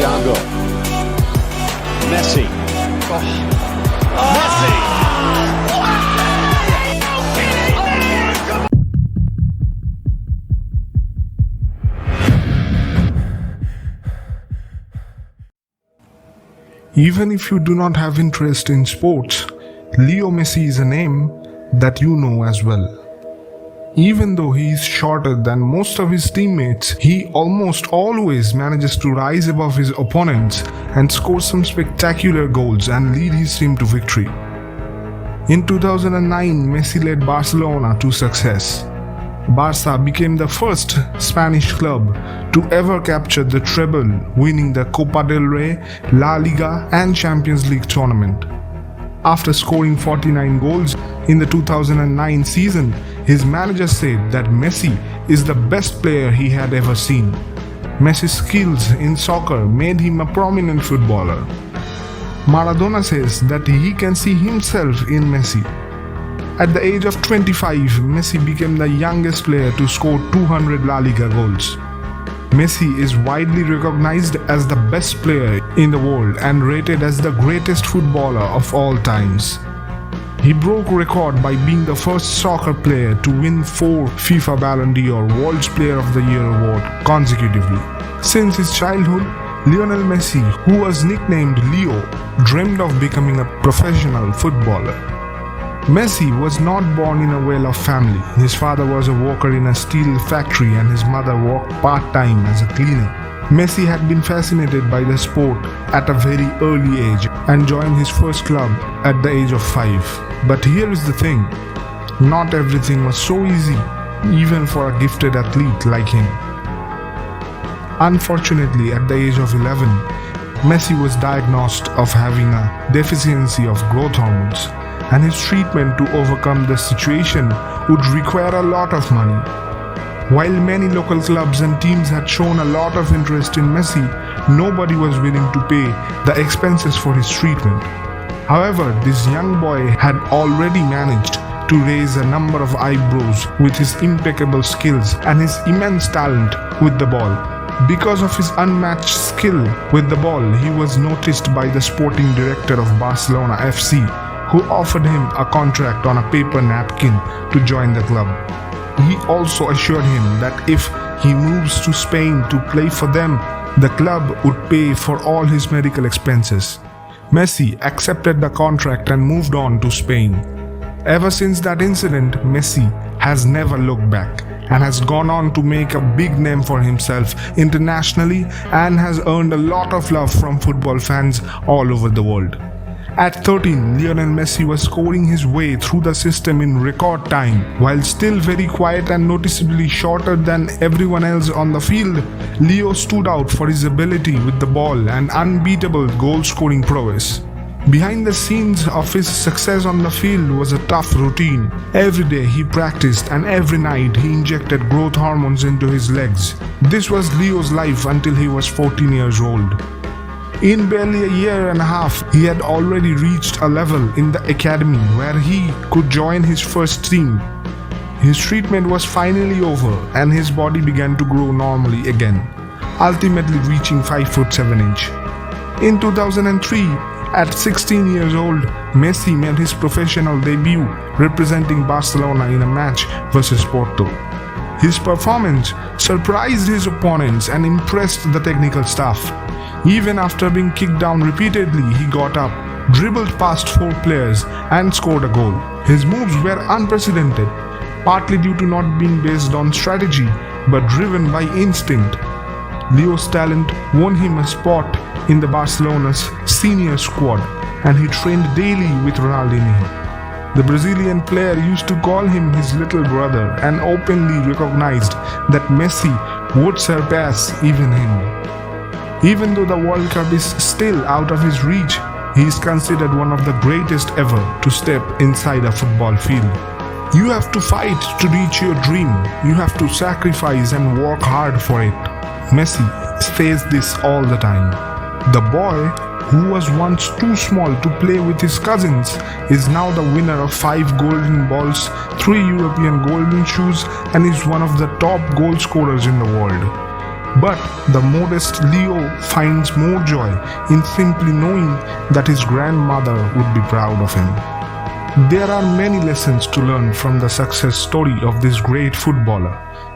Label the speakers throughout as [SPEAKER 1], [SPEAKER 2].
[SPEAKER 1] Thiago. Messi. Messi!
[SPEAKER 2] Even if you do not have interest in sports, Leo Messi is a name that you know as well. Even though he is shorter than most of his teammates, he almost always manages to rise above his opponents and score some spectacular goals and lead his team to victory. In 2009, Messi led Barcelona to success. Barca became the first Spanish club to ever capture the treble, winning the Copa del Rey, La Liga and Champions League tournament. After scoring 49 goals in the 2009 season, his manager said that Messi is the best player he had ever seen. Messi's skills in soccer made him a prominent footballer. Maradona says that he can see himself in Messi. At the age of 25, Messi became the youngest player to score 200 La Liga goals. Messi is widely recognized as the best player in the world and rated as the greatest footballer of all times. He broke record by being the first soccer player to win 4 FIFA Ballon d'Or World Player of the Year award consecutively. Since his childhood, Lionel Messi, who was nicknamed Leo, dreamed of becoming a professional footballer. Messi was not born in a well-off family. His father was a worker in a steel factory and his mother worked part-time as a cleaner. Messi had been fascinated by the sport at a very early age and joined his first club at the age of 5. But here is the thing, not everything was so easy, even for a gifted athlete like him. Unfortunately, at the age of 11, Messi was diagnosed of having a deficiency of growth hormones, and his treatment to overcome the situation would require a lot of money. While many local clubs and teams had shown a lot of interest in Messi, nobody was willing to pay the expenses for his treatment. However, this young boy had already managed to raise a number of eyebrows with his impeccable skills and his immense talent with the ball. Because of his unmatched skill with the ball, he was noticed by the sporting director of Barcelona FC, who offered him a contract on a paper napkin to join the club. He also assured him that if he moves to Spain to play for them, the club would pay for all his medical expenses. Messi accepted the contract and moved on to Spain. Ever since that incident, Messi has never looked back and has gone on to make a big name for himself internationally and has earned a lot of love from football fans all over the world. At 13, Lionel Messi was scoring his way through the system in record time. While still very quiet and noticeably shorter than everyone else on the field, Leo stood out for his ability with the ball and unbeatable goal-scoring prowess. Behind the scenes of his success on the field was a tough routine. Every day he practiced and every night he injected growth hormones into his legs. This was Leo's life until he was 14 years old. In barely a year and a half, he had already reached a level in the academy where he could join his first team. His treatment was finally over and his body began to grow normally again, ultimately reaching 5'7". In 2003, at 16 years old, Messi made his professional debut representing Barcelona in a match versus Porto. His performance surprised his opponents and impressed the technical staff. Even after being kicked down repeatedly, he got up, dribbled past 4 players and scored a goal. His moves were unprecedented, partly due to not being based on strategy but driven by instinct. Leo's talent won him a spot in the Barcelona's senior squad and he trained daily with Ronaldinho. The Brazilian player used to call him his little brother and openly recognized that Messi would surpass even him. Even though the World Cup is still out of his reach, he is considered one of the greatest ever to step inside a football field. You have to fight to reach your dream. You have to sacrifice and work hard for it. Messi says this all the time. The boy, who was once too small to play with his cousins, is now the winner of 5 golden balls, 3 European golden shoes, and is one of the top goal scorers in the world. But the modest Leo finds more joy in simply knowing that his grandmother would be proud of him. There are many lessons to learn from the success story of this great footballer,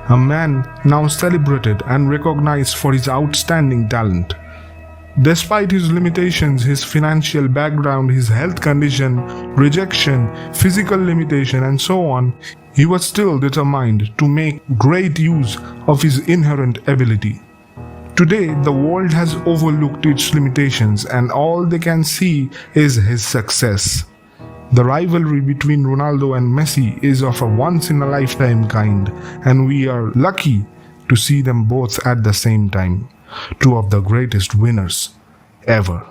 [SPEAKER 2] a man now celebrated and recognized for his outstanding talent. Despite his limitations, his financial background, his health condition, rejection, physical limitation, and so on, he was still determined to make great use of his inherent ability. Today, the world has overlooked its limitations and all they can see is his success. The rivalry between Ronaldo and Messi is of a once-in-a-lifetime kind, and we are lucky to see them both at the same time. Two of the greatest winners ever.